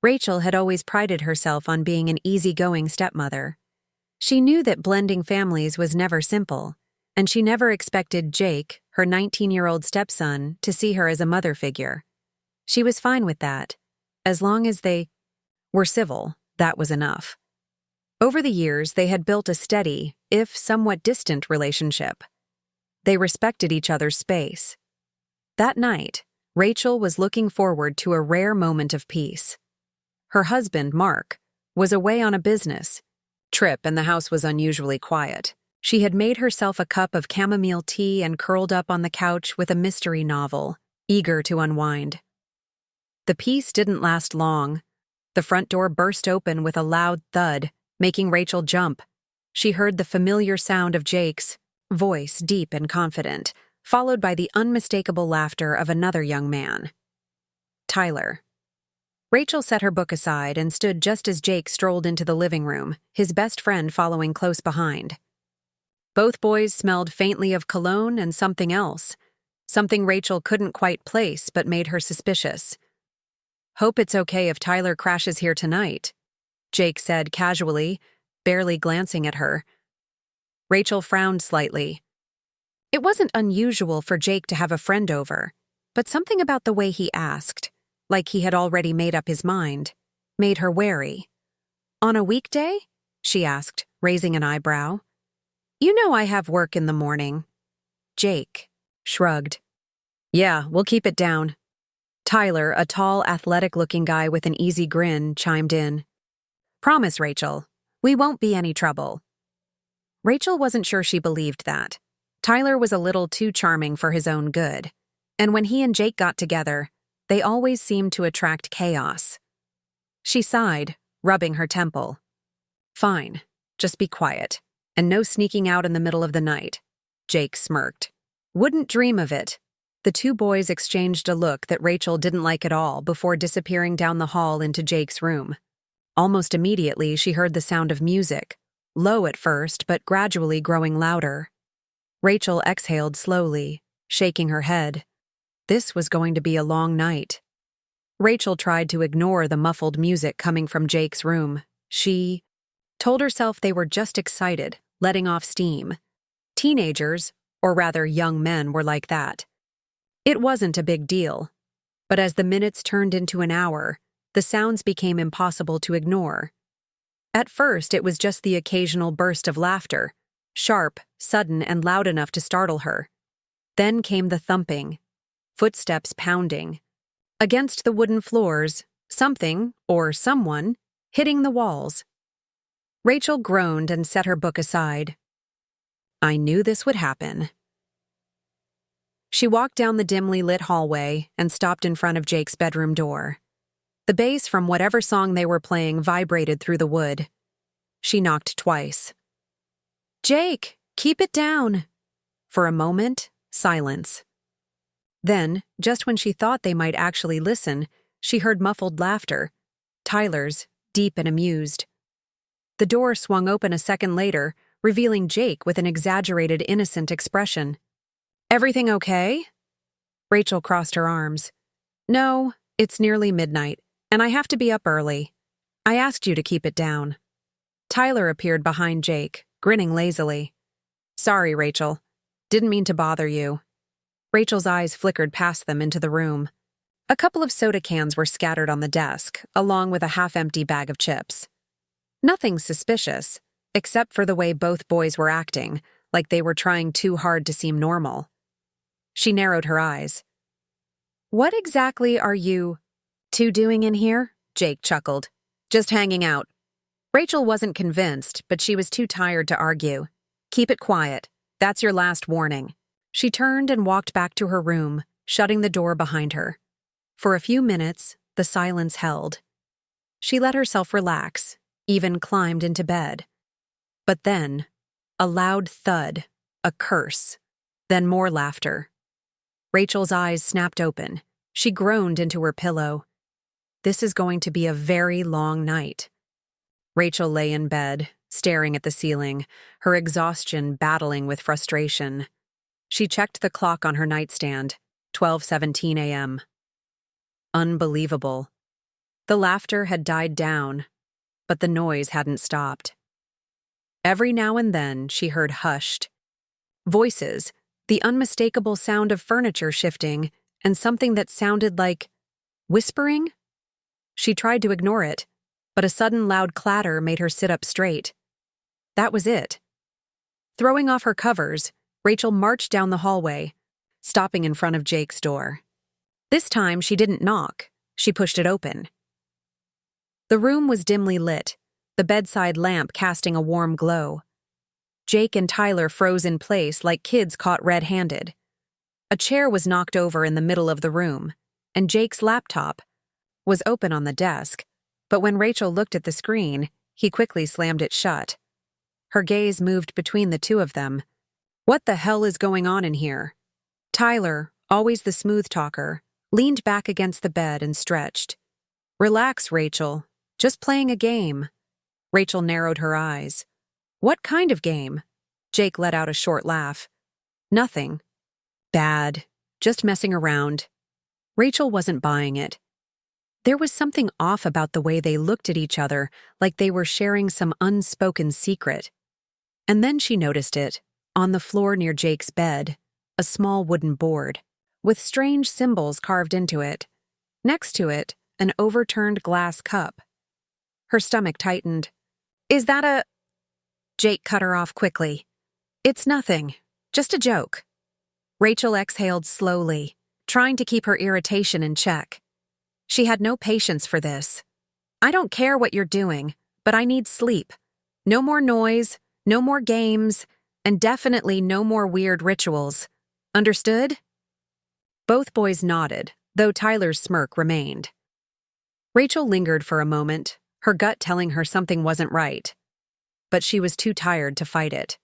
Rachel had always prided herself on being an easygoing stepmother. She knew that blending families was never simple, and she never expected Jake, her 19-year-old stepson, to see her as a mother figure. She was fine with that. As long as they were civil, that was enough. Over the years, they had built a steady, if somewhat distant, relationship. They respected each other's space. That night, Rachel was looking forward to a rare moment of peace. Her husband, Mark, was away on a business trip and the house was unusually quiet. She had made herself a cup of chamomile tea and curled up on the couch with a mystery novel, eager to unwind. The peace didn't last long. The front door burst open with a loud thud, making Rachel jump. She heard the familiar sound of Jake's voice, deep and confident, followed by the unmistakable laughter of another young man. Tyler. Rachel set her book aside and stood just as Jake strolled into the living room, his best friend following close behind. Both boys smelled faintly of cologne and something else, something Rachel couldn't quite place but made her suspicious. "Hope it's okay if Tyler crashes here tonight," Jake said casually, barely glancing at her. Rachel frowned slightly. It wasn't unusual for Jake to have a friend over, but something about the way he asked, like he had already made up his mind, made her wary. "On a weekday?" she asked, raising an eyebrow. "You know I have work in the morning." Jake shrugged. "Yeah, we'll keep it down." Tyler, a tall, athletic-looking guy with an easy grin, chimed in. "Promise, Rachel, we won't be any trouble." Rachel wasn't sure she believed that. Tyler was a little too charming for his own good, and when he and Jake got together, they always seemed to attract chaos. She sighed, rubbing her temple. "Fine, just be quiet, and no sneaking out in the middle of the night." Jake smirked. "Wouldn't dream of it." The two boys exchanged a look that Rachel didn't like at all before disappearing down the hall into Jake's room. Almost immediately, she heard the sound of music, low at first but gradually growing louder. Rachel exhaled slowly, shaking her head. This was going to be a long night. Rachel tried to ignore the muffled music coming from Jake's room. She told herself they were just excited, letting off steam. Teenagers, or rather young men, were like that. It wasn't a big deal. But as the minutes turned into an hour, the sounds became impossible to ignore. At first, it was just the occasional burst of laughter, sharp, sudden, and loud enough to startle her. Then came the thumping, footsteps pounding. Against the wooden floors, something, or someone, hitting the walls. Rachel groaned and set her book aside. "I knew this would happen." She walked down the dimly lit hallway and stopped in front of Jake's bedroom door. The bass from whatever song they were playing vibrated through the wood. She knocked twice. "Jake, keep it down." For a moment, silence. Then, just when she thought they might actually listen, she heard muffled laughter, Tyler's, deep and amused. The door swung open a second later, revealing Jake with an exaggerated, innocent expression. "Everything okay?" Rachel crossed her arms. "No, it's nearly midnight, and I have to be up early. I asked you to keep it down." Tyler appeared behind Jake, grinning lazily. "Sorry, Rachel. Didn't mean to bother you." Rachel's eyes flickered past them into the room. A couple of soda cans were scattered on the desk, along with a half-empty bag of chips. Nothing suspicious, except for the way both boys were acting, like they were trying too hard to seem normal. She narrowed her eyes. "What exactly are you two doing in here?" Jake chuckled. "Just hanging out." Rachel wasn't convinced, but she was too tired to argue. "Keep it quiet. That's your last warning." She turned and walked back to her room, shutting the door behind her. For a few minutes, the silence held. She let herself relax, even climbed into bed. But then, a loud thud, a curse, then more laughter. Rachel's eyes snapped open. She groaned into her pillow. This is going to be a very long night. Rachel lay in bed, staring at the ceiling, her exhaustion battling with frustration. She checked the clock on her nightstand, 12:17 a.m. Unbelievable. The laughter had died down, but the noise hadn't stopped. Every now and then she heard hushed voices, the unmistakable sound of furniture shifting, and something that sounded like whispering. She tried to ignore it, but a sudden loud clatter made her sit up straight. That was it. Throwing off her covers, Rachel marched down the hallway, stopping in front of Jake's door. This time she didn't knock, she pushed it open. The room was dimly lit, the bedside lamp casting a warm glow. Jake and Tyler froze in place like kids caught red-handed. A chair was knocked over in the middle of the room, and Jake's laptop was open on the desk, but when Rachel looked at the screen, he quickly slammed it shut. Her gaze moved between the two of them. What the hell is going on in here? Tyler, always the smooth talker, leaned back against the bed and stretched. Relax, Rachel. Just playing a game. Rachel narrowed her eyes. What kind of game? Jake let out a short laugh. Nothing. Bad. Just messing around. Rachel wasn't buying it. There was something off about the way they looked at each other, like they were sharing some unspoken secret. And then she noticed it, on the floor near Jake's bed, a small wooden board, with strange symbols carved into it. Next to it, an overturned glass cup. Her stomach tightened. Is that a... Jake cut her off quickly. It's nothing. Just a joke. Rachel exhaled slowly, trying to keep her irritation in check. She had no patience for this. I don't care what you're doing, but I need sleep. No more noise, no more games, and definitely no more weird rituals. Understood? Both boys nodded, though Tyler's smirk remained. Rachel lingered for a moment, her gut telling her something wasn't right. But she was too tired to fight it.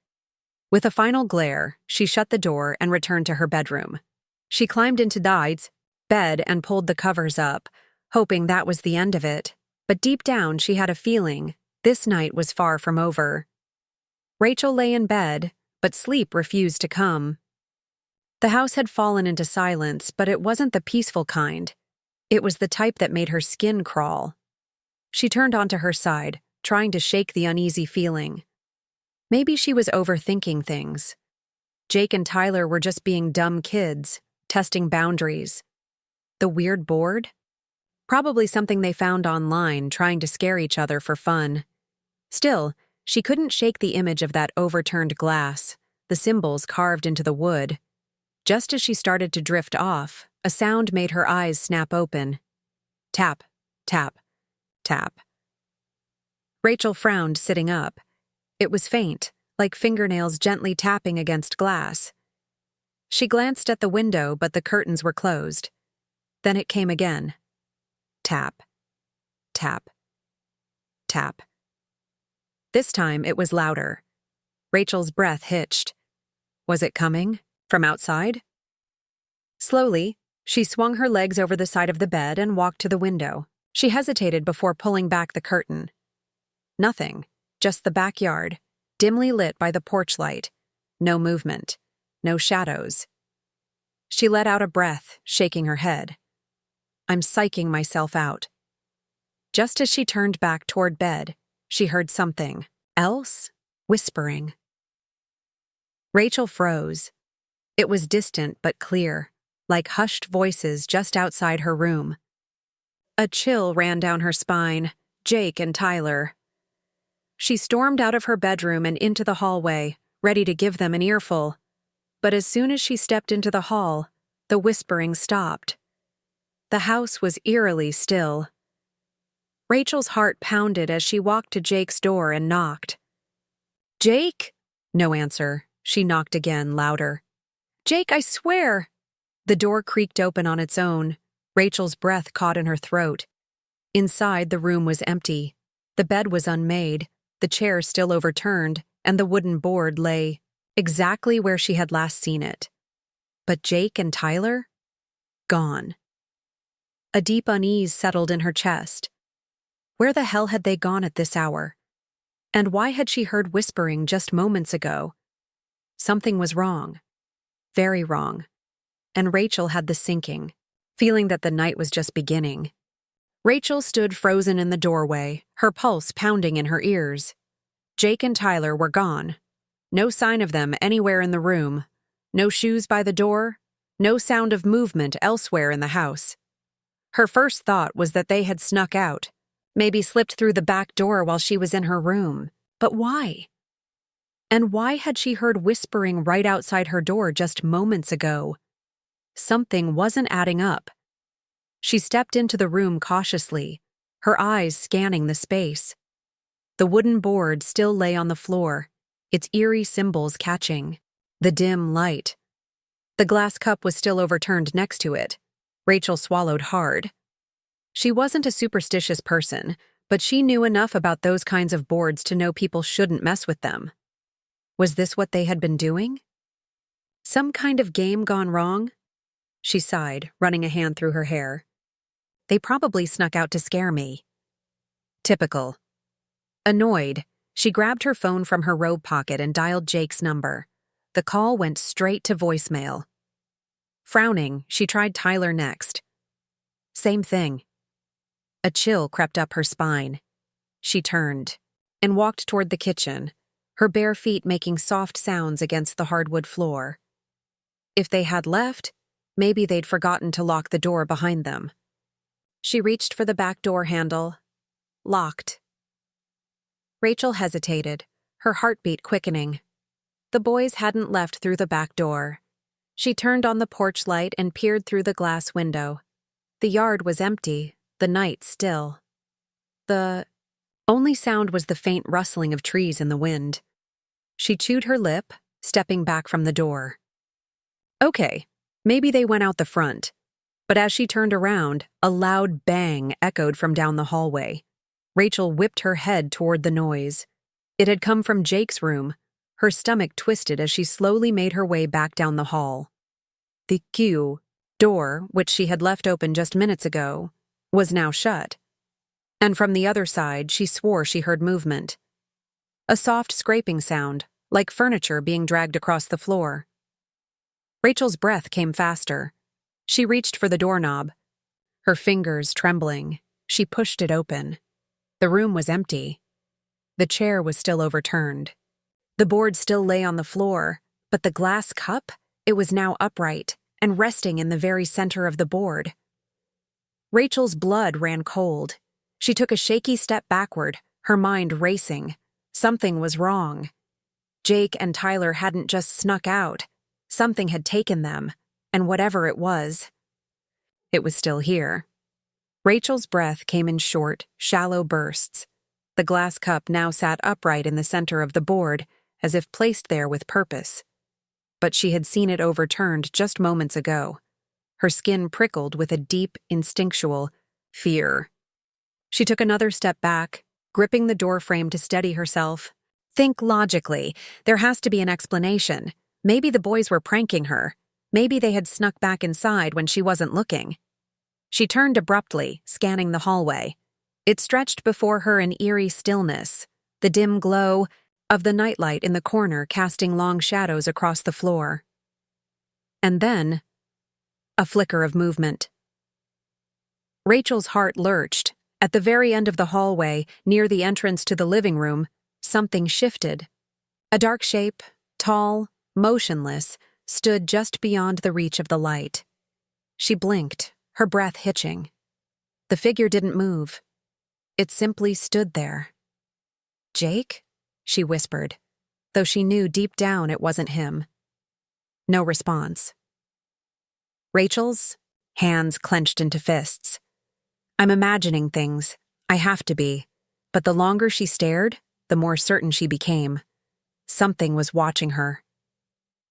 With a final glare, she shut the door and returned to her bedroom. She climbed into Dide's bed and pulled the covers up, hoping that was the end of it. But deep down she had a feeling this night was far from over. Rachel lay in bed, but sleep refused to come. The house had fallen into silence, but it wasn't the peaceful kind. It was the type that made her skin crawl. She turned onto her side, trying to shake the uneasy feeling. Maybe she was overthinking things. Jake and Tyler were just being dumb kids, testing boundaries. The weird board? Probably something they found online, trying to scare each other for fun. Still, she couldn't shake the image of that overturned glass, the symbols carved into the wood. Just as she started to drift off, a sound made her eyes snap open. Tap, tap, tap. Rachel frowned, sitting up. It was faint, like fingernails gently tapping against glass. She glanced at the window, but the curtains were closed. Then it came again. Tap, tap, tap. This time it was louder. Rachel's breath hitched. Was it coming? From outside? Slowly, she swung her legs over the side of the bed and walked to the window. She hesitated before pulling back the curtain. Nothing, just the backyard, dimly lit by the porch light. No movement, no shadows. She let out a breath, shaking her head. I'm psyching myself out. Just as she turned back toward bed, she heard something else whispering. Rachel froze. It was distant but clear, like hushed voices just outside her room. A chill ran down her spine. Jake and Tyler. She stormed out of her bedroom and into the hallway, ready to give them an earful. But as soon as she stepped into the hall, the whispering stopped. The house was eerily still. Rachel's heart pounded as she walked to Jake's door and knocked. Jake? No answer. She knocked again, louder. Jake, I swear! The door creaked open on its own. Rachel's breath caught in her throat. Inside, the room was empty. The bed was unmade, the chair still overturned, and the wooden board lay exactly where she had last seen it. But Jake and Tyler? Gone. A deep unease settled in her chest. Where the hell had they gone at this hour? And why had she heard whispering just moments ago? Something was wrong. Very wrong. And Rachel had the sinking, feeling that the night was just beginning. Rachel stood frozen in the doorway, her pulse pounding in her ears. Jake and Tyler were gone. No sign of them anywhere in the room. No shoes by the door. No sound of movement elsewhere in the house. Her first thought was that they had snuck out, maybe slipped through the back door while she was in her room. But why? And why had she heard whispering right outside her door just moments ago? Something wasn't adding up. She stepped into the room cautiously, her eyes scanning the space. The wooden board still lay on the floor, its eerie symbols catching. The dim light. The glass cup was still overturned next to it. Rachel swallowed hard. She wasn't a superstitious person, but she knew enough about those kinds of boards to know people shouldn't mess with them. Was this what they had been doing? Some kind of game gone wrong? She sighed, running a hand through her hair. They probably snuck out to scare me. Typical. Annoyed, she grabbed her phone from her robe pocket and dialed Jake's number. The call went straight to voicemail. Frowning, she tried Tyler next. Same thing. A chill crept up her spine. She turned and walked toward the kitchen, her bare feet making soft sounds against the hardwood floor. If they had left, maybe they'd forgotten to lock the door behind them. She reached for the back door handle. Locked. Rachel hesitated, her heartbeat quickening. The boys hadn't left through the back door. She turned on the porch light and peered through the glass window. The yard was empty, the night still. The only sound was the faint rustling of trees in the wind. She chewed her lip, stepping back from the door. Okay, maybe they went out the front. But as she turned around, a loud bang echoed from down the hallway. Rachel whipped her head toward the noise. It had come from Jake's room. Her stomach twisted as she slowly made her way back down the hall. The door, which she had left open just minutes ago, was now shut. And from the other side, she swore she heard movement. A soft scraping sound, like furniture being dragged across the floor. Rachel's breath came faster. She reached for the doorknob. Her fingers trembling, she pushed it open. The room was empty. The chair was still overturned. The board still lay on the floor, but the glass cup, it was now upright and resting in the very center of the board. Rachel's blood ran cold. She took a shaky step backward, her mind racing. Something was wrong. Jake and Tyler hadn't just snuck out. Something had taken them, and whatever it was still here. Rachel's breath came in short, shallow bursts. The glass cup now sat upright in the center of the board, as if placed there with purpose. But she had seen it overturned just moments ago. Her skin prickled with a deep, instinctual fear. She took another step back, gripping the doorframe to steady herself. Think logically. There has to be an explanation. Maybe the boys were pranking her. Maybe they had snuck back inside when she wasn't looking. She turned abruptly, scanning the hallway. It stretched before her in eerie stillness, the dim glow of the nightlight in the corner casting long shadows across the floor. And then, a flicker of movement. Rachel's heart lurched. At the very end of the hallway, near the entrance to the living room, something shifted. A dark shape, tall, motionless, stood just beyond the reach of the light. She blinked, her breath hitching. The figure didn't move. It simply stood there. Jake? She whispered, though she knew deep down it wasn't him. No response. Rachel's hands clenched into fists. I'm imagining things. I have to be. But the longer she stared, the more certain she became. Something was watching her.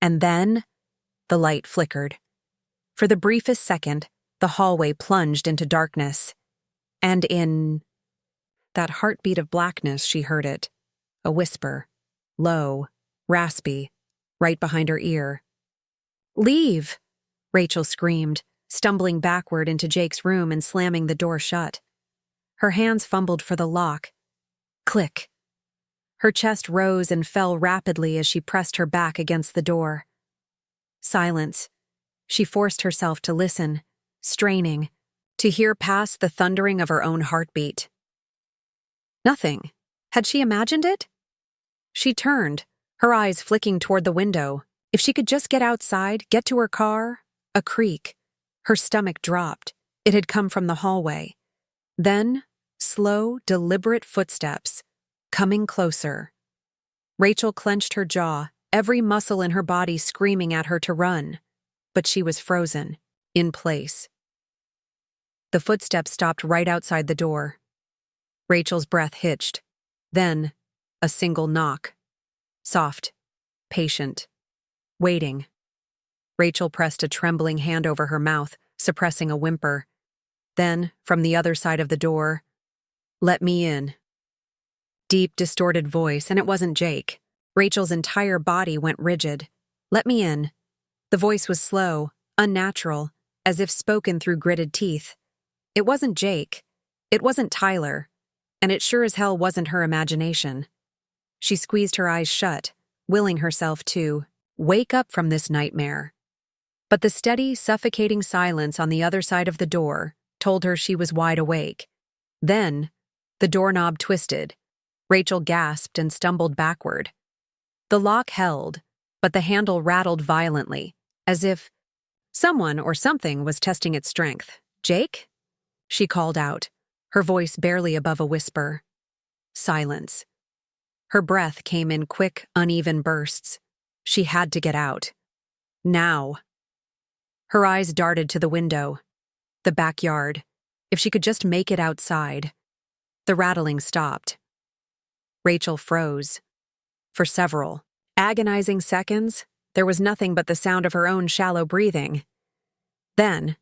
And then, the light flickered. For the briefest second, the hallway plunged into darkness. And in that heartbeat of blackness, she heard it. A whisper, low, raspy, right behind her ear. Leave! Rachel screamed, stumbling backward into Jake's room and slamming the door shut. Her hands fumbled for the lock. Click. Her chest rose and fell rapidly as she pressed her back against the door. Silence. She forced herself to listen, straining, to hear past the thundering of her own heartbeat. Nothing. Had she imagined it? She turned, her eyes flicking toward the window. If she could just get outside, get to her car. A creak. Her stomach dropped. It had come from the hallway. Then, slow, deliberate footsteps, coming closer. Rachel clenched her jaw, every muscle in her body screaming at her to run. But she was frozen, in place. The footsteps stopped right outside the door. Rachel's breath hitched. Then, a single knock. Soft, patient, waiting. Rachel pressed a trembling hand over her mouth, suppressing a whimper. Then, from the other side of the door, "Let me in." Deep, distorted voice, and it wasn't Jake. Rachel's entire body went rigid. "Let me in." The voice was slow, unnatural, as if spoken through gritted teeth. It wasn't Jake. It wasn't Tyler. And it sure as hell wasn't her imagination. She squeezed her eyes shut, willing herself to wake up from this nightmare. But the steady, suffocating silence on the other side of the door told her she was wide awake. Then, the doorknob twisted. Rachel gasped and stumbled backward. The lock held, but the handle rattled violently, as if someone or something was testing its strength. "Jake?" she called out, her voice barely above a whisper. Silence. Her breath came in quick, uneven bursts. She had to get out. Now. Her eyes darted to the window. The backyard. If she could just make it outside. The rattling stopped. Rachel froze. For several agonizing seconds, there was nothing but the sound of her own shallow breathing. Then,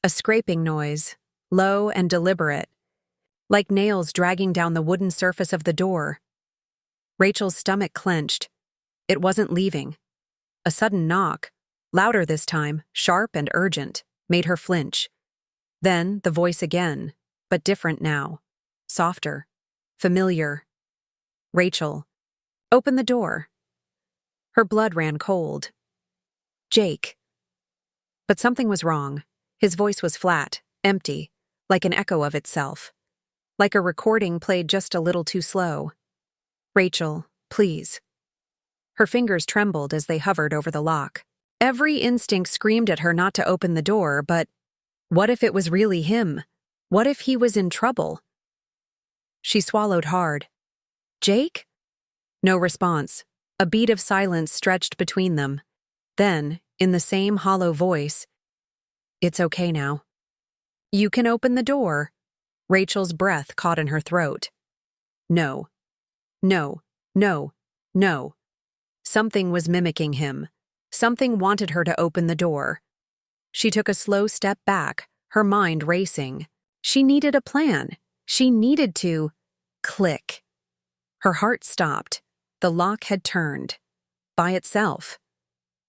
a scraping noise, low and deliberate, like nails dragging down the wooden surface of the door. Rachel's stomach clenched. It wasn't leaving. A sudden knock, louder this time, sharp and urgent, made her flinch. Then the voice again, but different now. Softer. Familiar. "Rachel, open the door." Her blood ran cold. "Jake." But something was wrong. His voice was flat, empty, like an echo of itself. Like a recording played just a little too slow. "Rachel, please." Her fingers trembled as they hovered over the lock. Every instinct screamed at her not to open the door, but what if it was really him? What if he was in trouble? She swallowed hard. "Jake?" No response. A beat of silence stretched between them. Then, in the same hollow voice, "It's okay now." "You can open the door." Rachel's breath caught in her throat. No. No. No. No. Something was mimicking him. Something wanted her to open the door. She took a slow step back, her mind racing. She needed a plan. She needed to click. Her heart stopped. The lock had turned. By itself.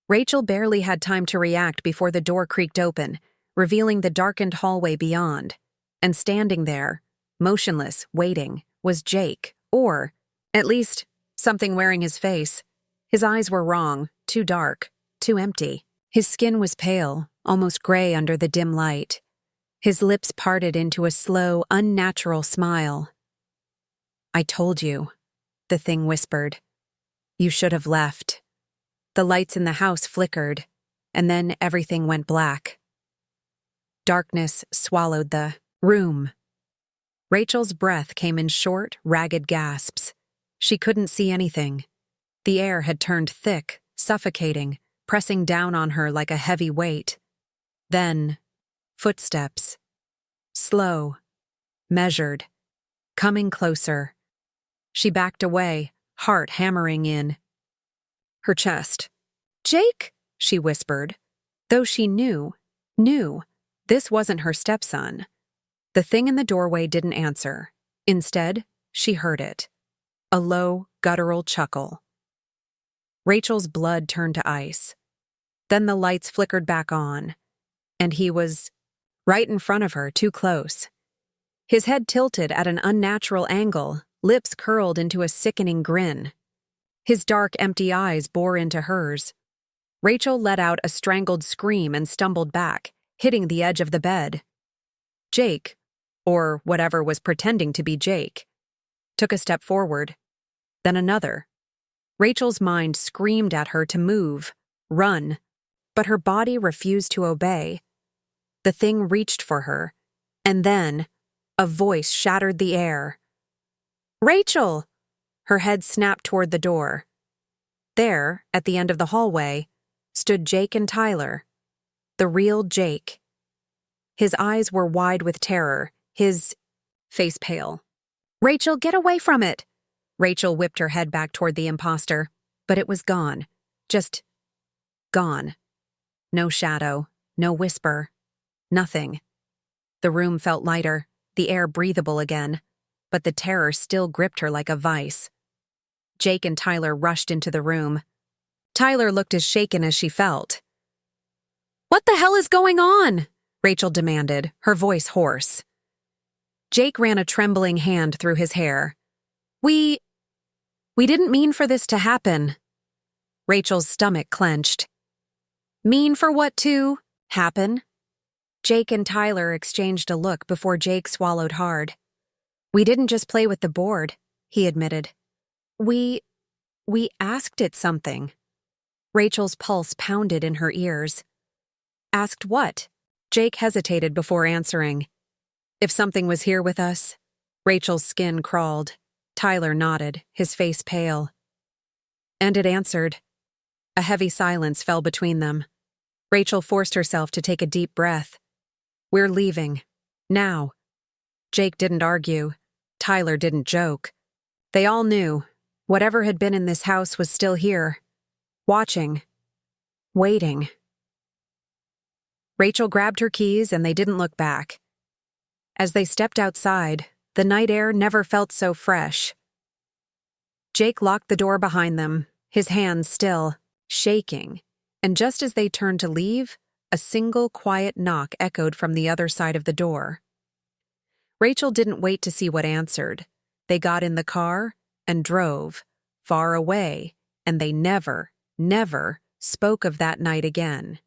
Rachel barely had time to react before the door creaked open, revealing the darkened hallway beyond. And standing there, motionless, waiting, was Jake, or, at least, something wearing his face. His eyes were wrong, too dark, too empty. His skin was pale, almost gray under the dim light. His lips parted into a slow, unnatural smile. "I told you," the thing whispered. "You should have left." The lights in the house flickered, and then everything went black. Darkness swallowed the room. Rachel's breath came in short, ragged gasps. She couldn't see anything. The air had turned thick, suffocating, pressing down on her like a heavy weight. Then, footsteps. Slow, measured, coming closer. She backed away, heart hammering in her chest. "Jake?" she whispered, though she knew, this wasn't her stepson. The thing in the doorway didn't answer. Instead, she heard it. A low, guttural chuckle. Rachel's blood turned to ice. Then the lights flickered back on, and he was right in front of her, too close. His head tilted at an unnatural angle, lips curled into a sickening grin. His dark, empty eyes bore into hers. Rachel let out a strangled scream and stumbled back, hitting the edge of the bed. Jake, or whatever was pretending to be Jake, took a step forward, then another. Rachel's mind screamed at her to move, run, but her body refused to obey. The thing reached for her, and then a voice shattered the air. "Rachel!" Her head snapped toward the door. There, at the end of the hallway, stood Jake and Tyler. The real Jake. His eyes were wide with terror, his face pale. "Rachel, get away from it!" Rachel whipped her head back toward the imposter, but it was gone. Just gone. No shadow, no whisper, nothing. The room felt lighter, the air breathable again, but the terror still gripped her like a vice. Jake and Tyler rushed into the room. Tyler looked as shaken as she felt. "What the hell is going on?" Rachel demanded, her voice hoarse. Jake ran a trembling hand through his hair. We didn't mean for this to happen." Rachel's stomach clenched. "Mean for what to happen?" Jake and Tyler exchanged a look before Jake swallowed hard. "We didn't just play with the board," he admitted. We asked it something." Rachel's pulse pounded in her ears. "Asked what?" Jake hesitated before answering. "If something was here with us." Rachel's skin crawled. Tyler nodded, his face pale. And it answered. A heavy silence fell between them. Rachel forced herself to take a deep breath. "We're leaving. Now." Jake didn't argue. Tyler didn't joke. They all knew. Whatever had been in this house was still here. Watching. Waiting. Rachel grabbed her keys and they didn't look back. As they stepped outside, the night air never felt so fresh. Jake locked the door behind them, his hands still, shaking, and just as they turned to leave, a single quiet knock echoed from the other side of the door. Rachel didn't wait to see what answered. They got in the car and drove, far away, and they never spoke of that night again.